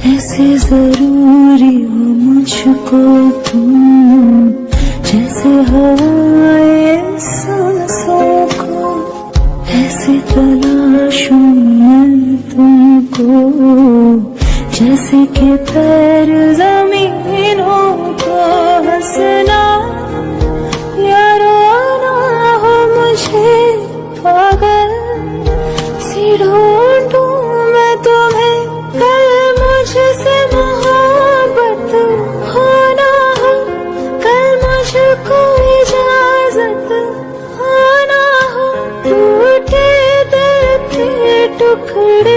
ऐसे जरूरी हो मुझको तुम, जैसे हवाएं सांसों को। ऐसे तलाशूं मैं तुमको, जैसे कि पैर जमीनों को। हंसना या रोना हो मुझे पागल सी ढूंढूं मैं तुम्हें। कल मुझसे मोहब्बत होना हो, कल मुझको इजाजत होना हो। टूटे दिल के टुकड़े